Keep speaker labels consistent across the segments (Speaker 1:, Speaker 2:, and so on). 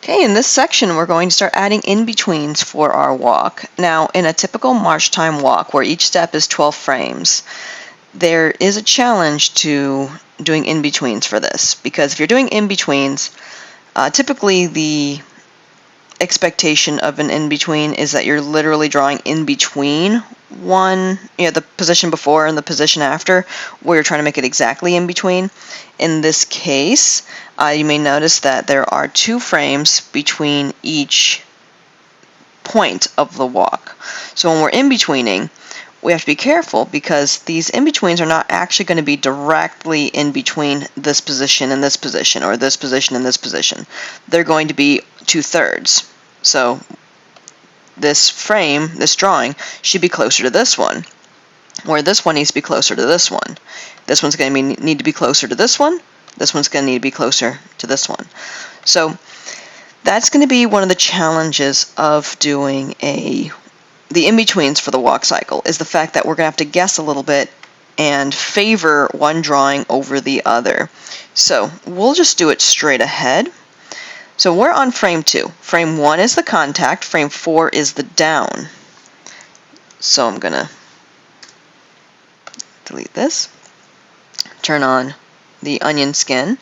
Speaker 1: Okay, in this section we're going to start adding in-betweens for our walk. Now, in a typical march time walk where each step is 12 frames, there is a challenge to doing in-betweens for this, because if you're doing in-betweens, typically the expectation of an in-between is that you're literally drawing in between the position before and the position after, where you're trying to make it exactly in between. In this case, you may notice that there are 2 frames between each point of the walk. So when we're in-betweening, we have to be careful, because these in-betweens are not actually going to be directly in between this position and this position, or this position and this position. They're going to be 2/3. So this frame, this drawing, should be closer to this one, where this one needs to be closer to this one. This one's going to need to be closer to this one. This one's going to need to be closer to this one. So that's going to be one of the challenges of doing the in-betweens for the walk cycle, is the fact that we're going to have to guess a little bit and favor one drawing over the other. So we'll just do it straight ahead. So we're on frame 2. Frame 1 is the contact, frame 4 is the down. So I'm going to delete this, turn on the onion skin.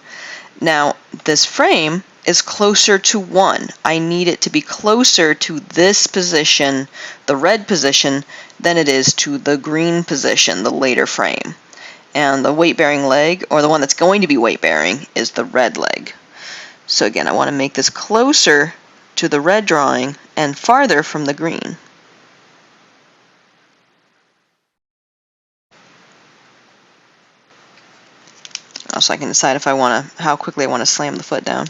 Speaker 1: Now this frame is closer to 1. I need it to be closer to this position, the red position, than it is to the green position, the later frame. And the weight-bearing leg, or the one that's going to be weight-bearing, is the red leg. So again, I want to make this closer to the red drawing and farther from the green. Also, I can decide if how quickly I want to slam the foot down.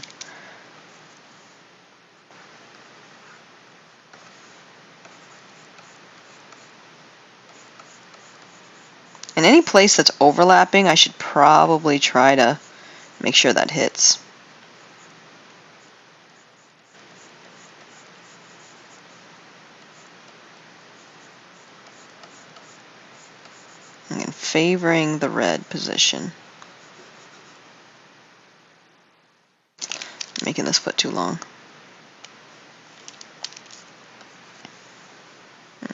Speaker 1: In any place that's overlapping, I should probably try to make sure that hits. Again, favoring the red position. Making this foot too long.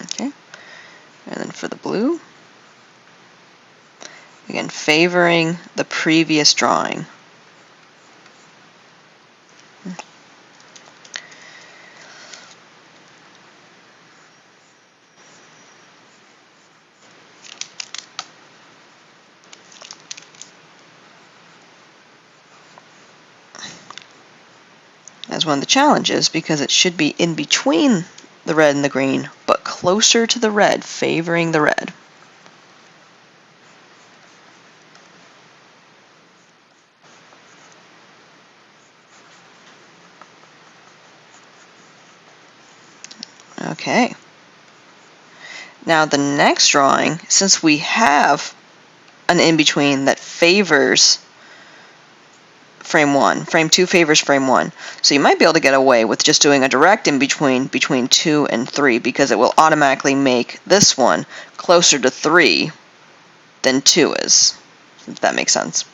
Speaker 1: Okay, and then for the blue, again, favoring the previous drawing. That's one of the challenges, because it should be in between the red and the green, but closer to the red, favoring the red. Okay. Now the next drawing, since we have an in-between that favors frame 1, frame 2 favors frame 1. So you might be able to get away with just doing a direct in-between between 2 and 3, because it will automatically make this one closer to 3 than 2 is, if that makes sense.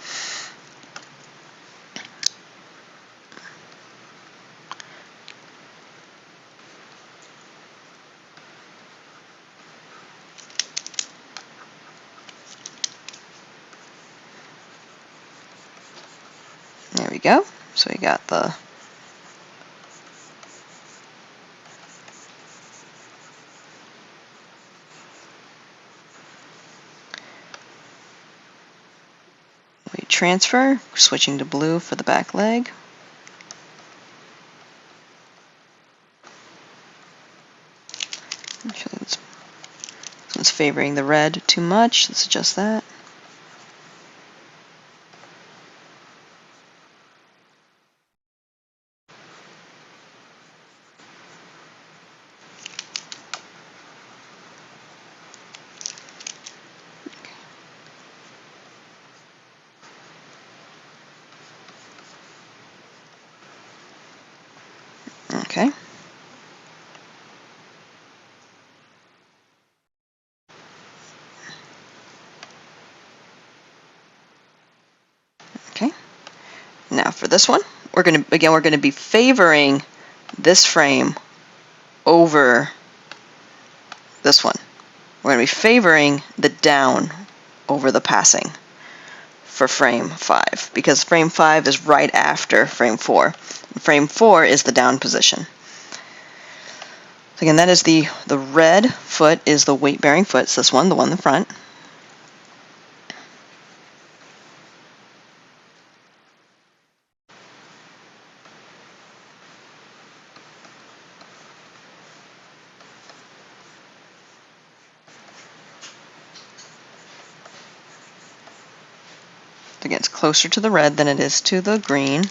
Speaker 1: There we go. So we got the weight transfer, switching to blue for the back leg. Actually, this one's favoring the red too much. Let's adjust that. Okay. Okay. Now for this one, we're going to be favoring this frame over this one. We're going to be favoring the down over the passing for frame 5, because frame 5 is right after frame 4. Frame 4 is the down position. So again, that is the red foot is the weight-bearing foot. It's this one, the one in the front. Again, it's closer to the red than it is to the green.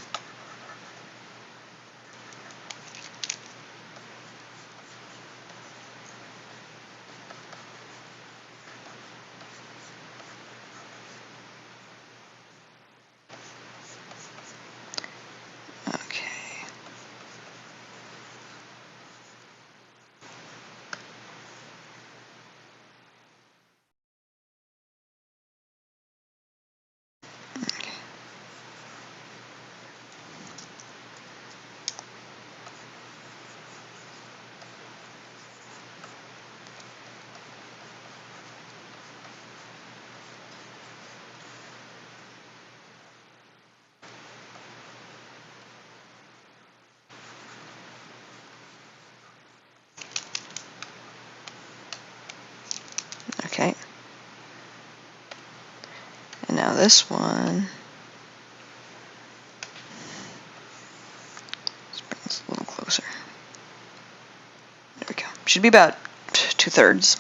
Speaker 1: Okay. And now this one. Let's bring this a little closer. There we go. Should be about 2/3.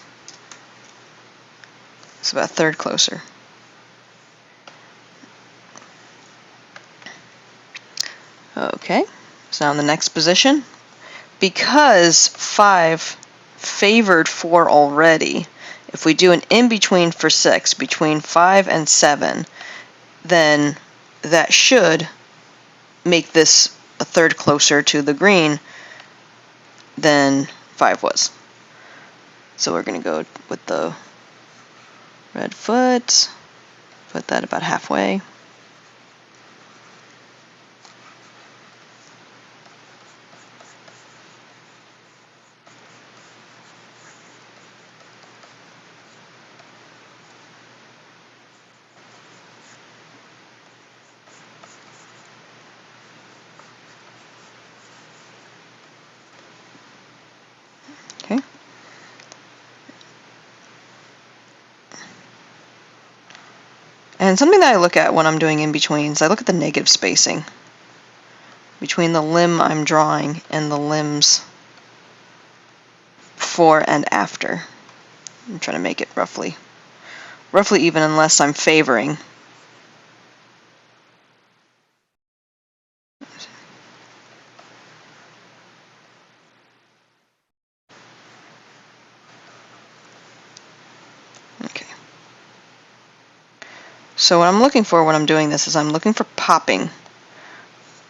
Speaker 1: It's about a third closer. Okay. So now in the next position, because 5 favored 4 already, if we do an in-between for 6, between 5 and 7, then that should make this a third closer to the green than 5 was. So we're going to go with the red foot, put that about halfway. Okay. And something that I look at when I'm doing in-betweens, I look at the negative spacing between the limb I'm drawing and the limbs before and after. I'm trying to make it roughly even unless I'm favoring. Okay. So what I'm looking for when I'm doing this is I'm looking for popping.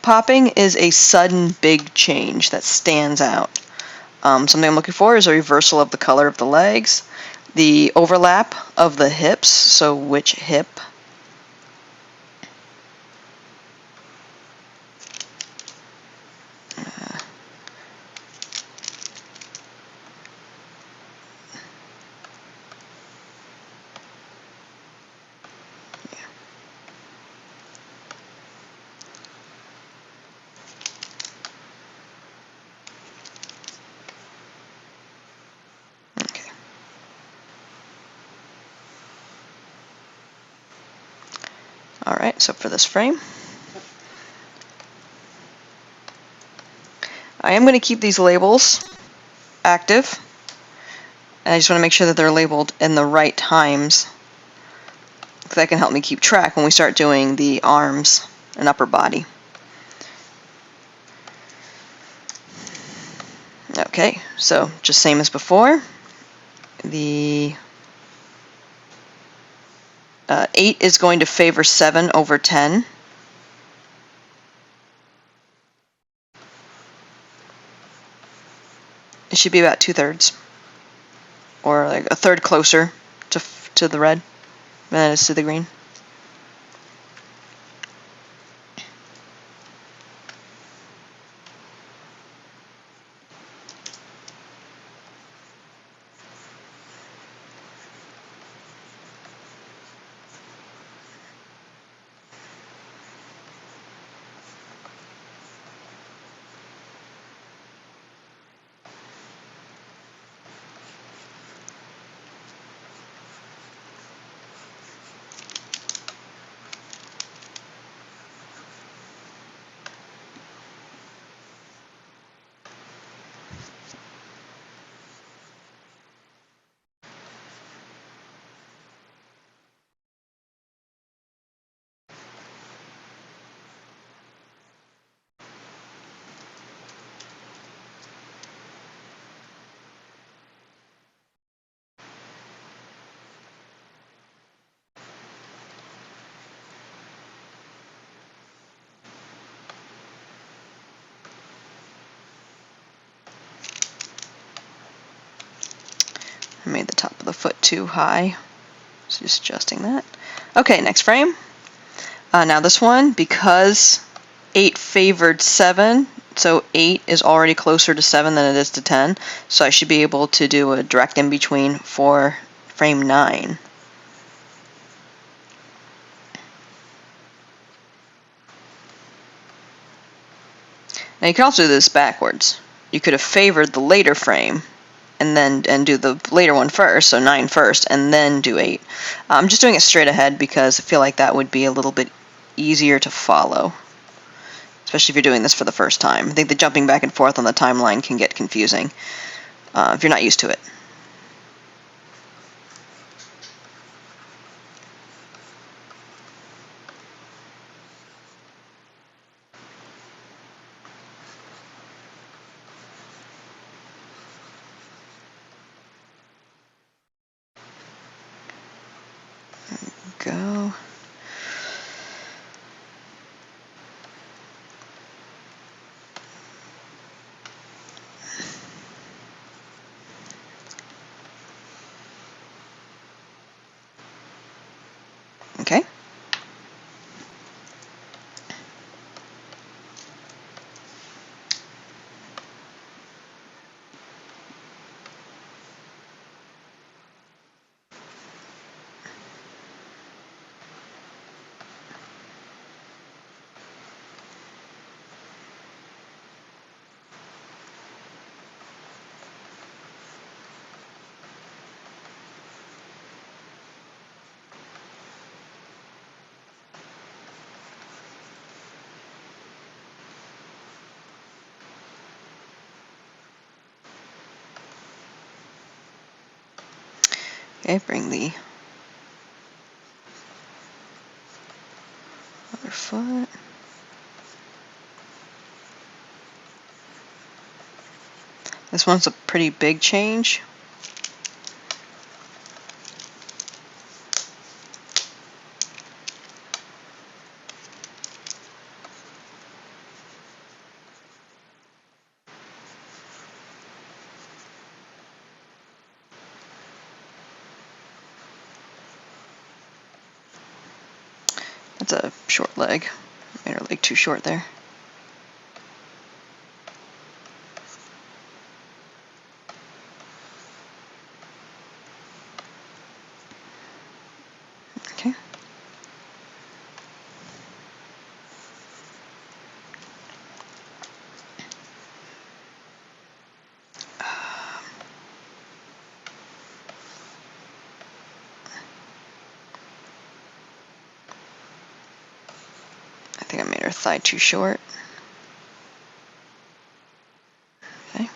Speaker 1: Popping is a sudden big change that stands out. Something I'm looking for is a reversal of the color of the legs, the overlap of the hips, so which hip. Alright, so for this frame, I am going to keep these labels active. And I just want to make sure that they're labeled in the right times. That can help me keep track when we start doing the arms and upper body. Okay, so just same as before. The 8 is going to favor 7 over 10. It should be about 2/3, or like a third closer to the red than it is to the green. I made the top of the foot too high, so just adjusting that. Okay, next frame. Now this one, because 8 favored 7, so 8 is already closer to 7 than it is to 10, so I should be able to do a direct in between for frame 9. Now you can also do this backwards. You could have favored the later frame and do the later one first, so 9 first, and then do 8. I'm just doing it straight ahead because I feel like that would be a little bit easier to follow, especially if you're doing this for the first time. I think the jumping back and forth on the timeline can get confusing if you're not used to it. Go. Okay. Okay, bring the other foot. This one's a pretty big change. That's a short leg. Made her leg too short there. Okay. I think I made her thigh too short. Okay.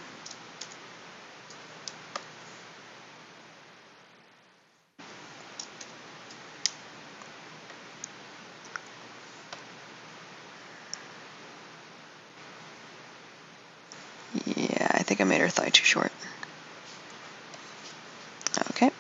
Speaker 1: Yeah, I think I made her thigh too short. Okay.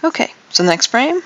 Speaker 1: Okay, so next frame.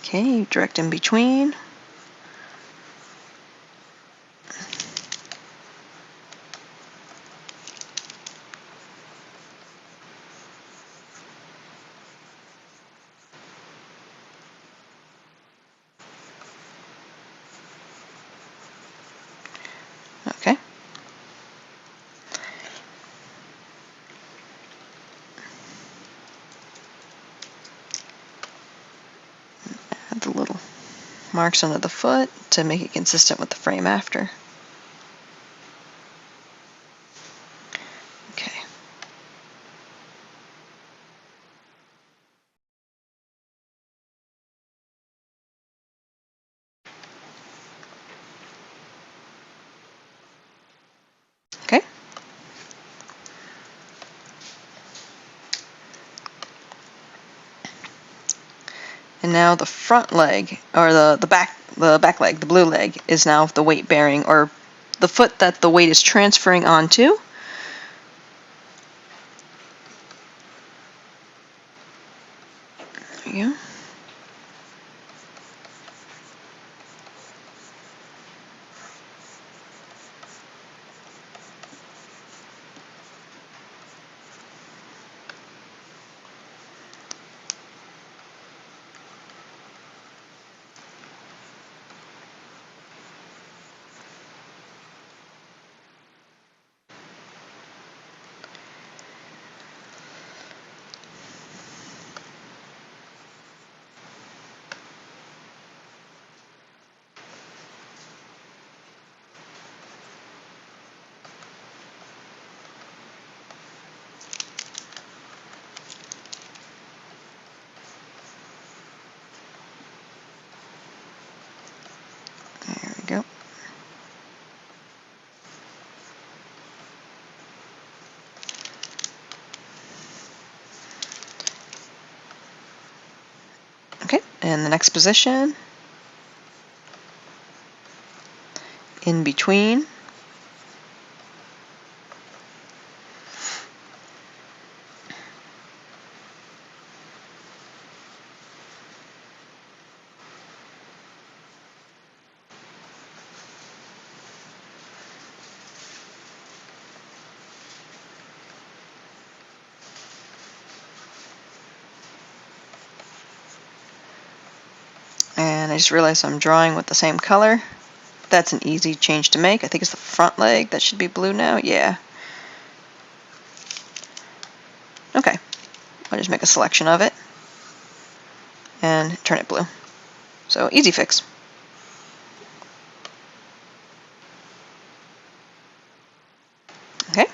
Speaker 1: Okay, direct in between. Okay. marks under the foot to make it consistent with the frame after. Okay. Okay. And now the front leg, or the back leg, the blue leg, is now the weight bearing, or the foot that the weight is transferring onto. There you go. There we go. Okay, and the next position, in between. And I just realized I'm drawing with the same color. That's an easy change to make. I think it's the front leg that should be blue now. Yeah. Okay. I'll just make a selection of it and turn it blue. So easy fix. Okay.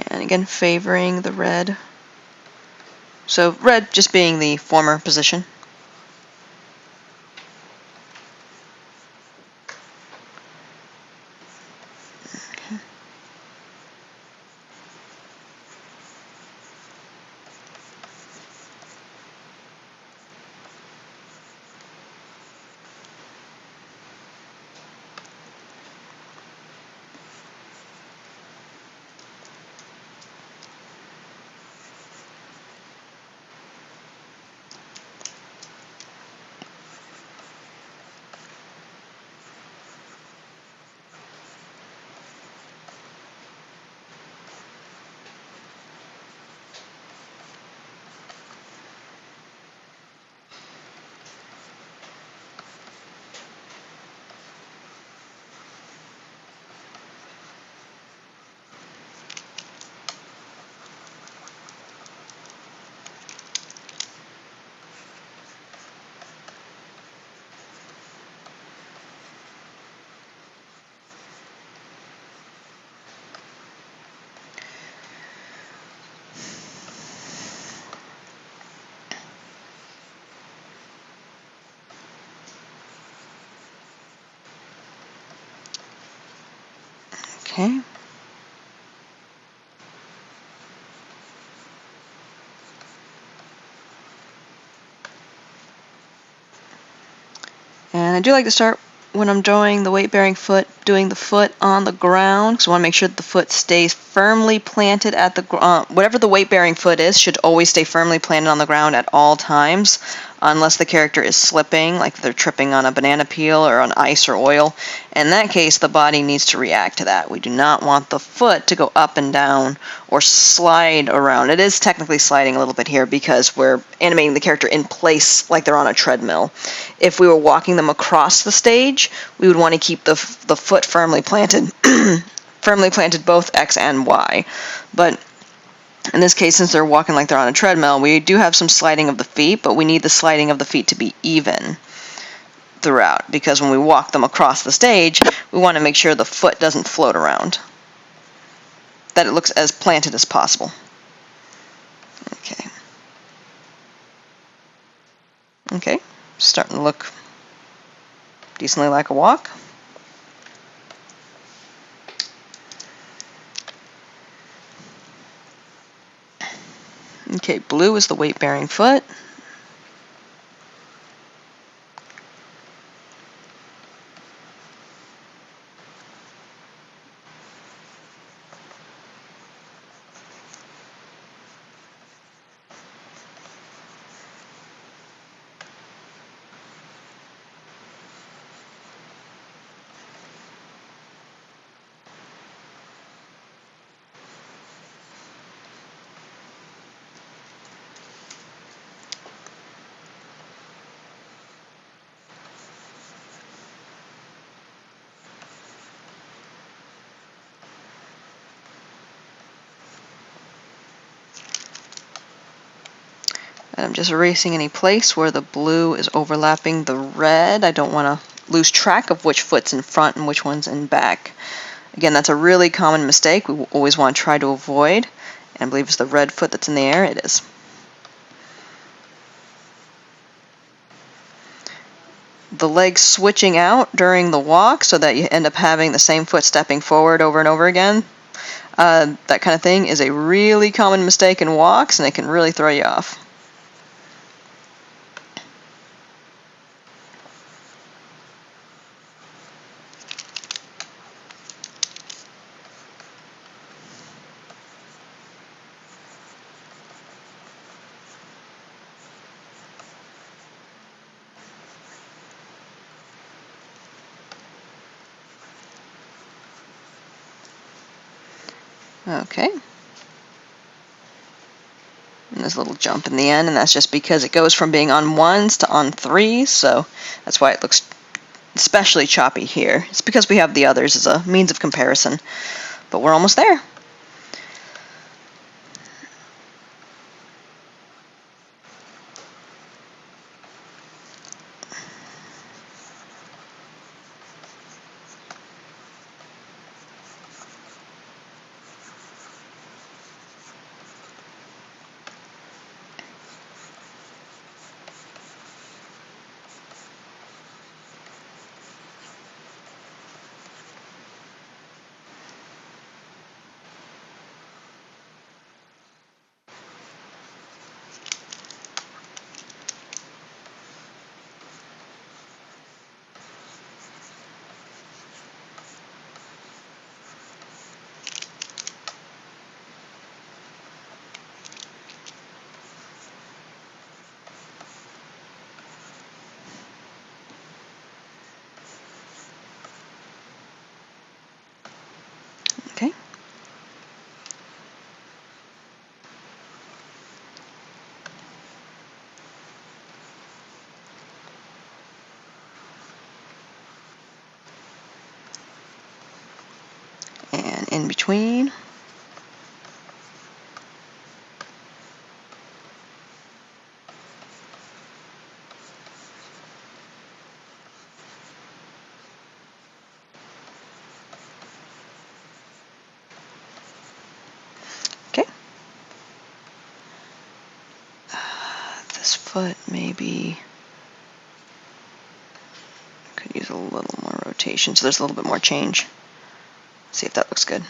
Speaker 1: And again, favoring the red. So red just being the former position. Okay. And I do like to start when I'm drawing the weight-bearing foot, doing the foot on the ground, because I want to make sure that the foot stays firmly planted at the ground. Whatever the weight-bearing foot is should always stay firmly planted on the ground at all times, unless the character is slipping, like they're tripping on a banana peel or on ice or oil. In that case, the body needs to react to that. We do not want the foot to go up and down or slide around. It is technically sliding a little bit here because we're animating the character in place like they're on a treadmill. If we were walking them across the stage, we would want to keep the foot firmly planted firmly planted both X and Y. But in this case, since they're walking like they're on a treadmill, we do have some sliding of the feet, but we need the sliding of the feet to be even throughout, because when we walk them across the stage, we want to make sure the foot doesn't float around, that it looks as planted as possible. Okay. Okay, starting to look decently like a walk. Okay, blue is the weight-bearing foot. And I'm just erasing any place where the blue is overlapping the red. I don't want to lose track of which foot's in front and which one's in back. Again, that's a really common mistake we always want to try to avoid. And I believe it's the red foot that's in the air. It is. The legs switching out during the walk so that you end up having the same foot stepping forward over and over again. That kind of thing is a really common mistake in walks, and it can really throw you off. Okay. And there's a little jump in the end, and that's just because it goes from being on ones to on threes, so that's why it looks especially choppy here. It's because we have the others as a means of comparison, but we're almost there. Okay. And in between. Okay. This foot maybe could use a little more rotation, so there's a little bit more change. See if that looks good.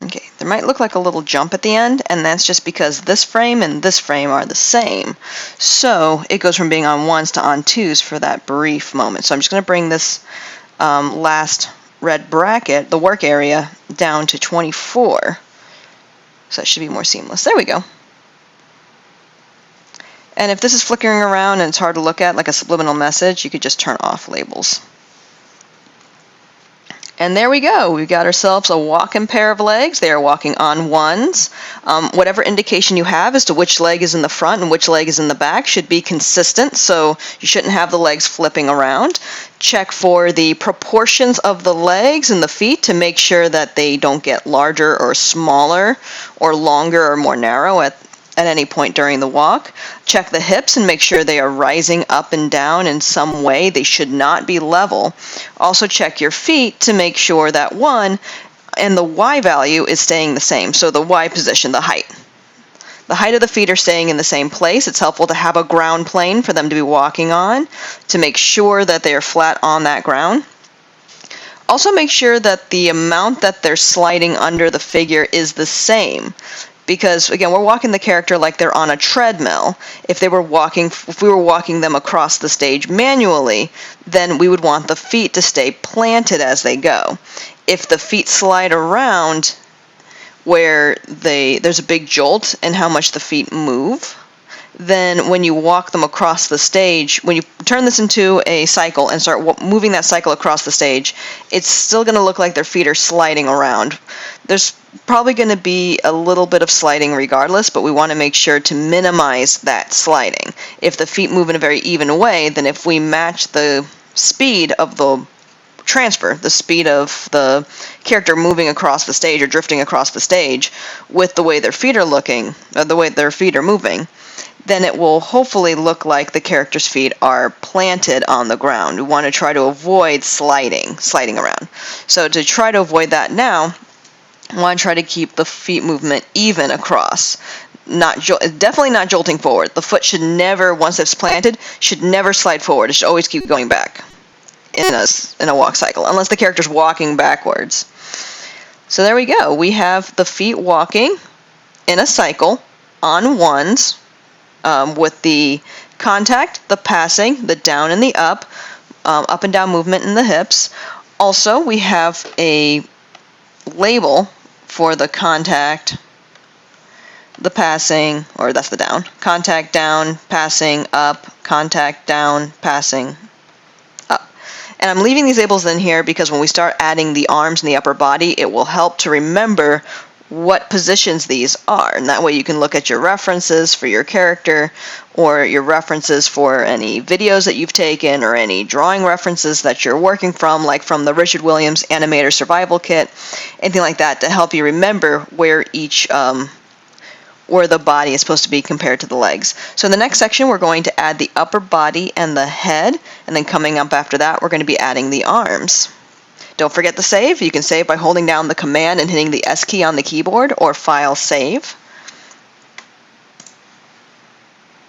Speaker 1: Okay, there might look like a little jump at the end, and that's just because this frame and this frame are the same. So it goes from being on ones to on twos for that brief moment. So I'm just going to bring this last red bracket, the work area, down to 24. So that should be more seamless. There we go. And if this is flickering around and it's hard to look at, like a subliminal message, you could just turn off labels. And there we go. We've got ourselves a walking pair of legs. They are walking on ones. Whatever indication you have as to which leg is in the front and which leg is in the back should be consistent, so you shouldn't have the legs flipping around. Check for the proportions of the legs and the feet to make sure that they don't get larger or smaller or longer or more narrow at any point during the walk. Check the hips and make sure they are rising up and down in some way. They should not be level. Also check your feet to make sure that one and the Y value is staying the same. So the Y position, the height. The height of the feet are staying in the same place. It's helpful to have a ground plane for them to be walking on to make sure that they are flat on that ground. Also make sure that the amount that they're sliding under the figure is the same. Because, again, we're walking the character like they're on a treadmill. If we were walking them across the stage manually, then we would want the feet to stay planted as they go. If the feet slide around where there's a big jolt in how much the feet move, then when you walk them across the stage, when you turn this into a cycle and start moving that cycle across the stage, it's still going to look like their feet are sliding around. There's probably going to be a little bit of sliding regardless, but we want to make sure to minimize that sliding. If the feet move in a very even way, then if we match the speed of the transfer, the speed of the character moving across the stage or drifting across the stage with the way their feet are looking, or the way their feet are moving, then it will hopefully look like the character's feet are planted on the ground. We want to try to avoid sliding around. So to try to avoid that now, I want to try to keep the feet movement even across. Definitely not jolting forward. The foot should never, once it's planted, should never slide forward. It should always keep going back in a walk cycle, unless the character's walking backwards. So there we go. We have the feet walking in a cycle on ones, with the contact, the passing, the down and the up and down movement in the hips. Also, we have a label for the contact, the passing, or that's the down. Contact down, passing up, contact down, passing up. And I'm leaving these labels in here because when we start adding the arms and the upper body, it will help to remember what positions these are, and that way you can look at your references for your character or your references for any videos that you've taken or any drawing references that you're working from, like from the Richard Williams Animator Survival Kit, anything like that, to help you remember where where the body is supposed to be compared to the legs. So in the next section we're going to add the upper body and the head, and then coming up after that we're going to be adding the arms. Don't forget to save. You can save by holding down the Command and hitting the S key on the keyboard, or File Save.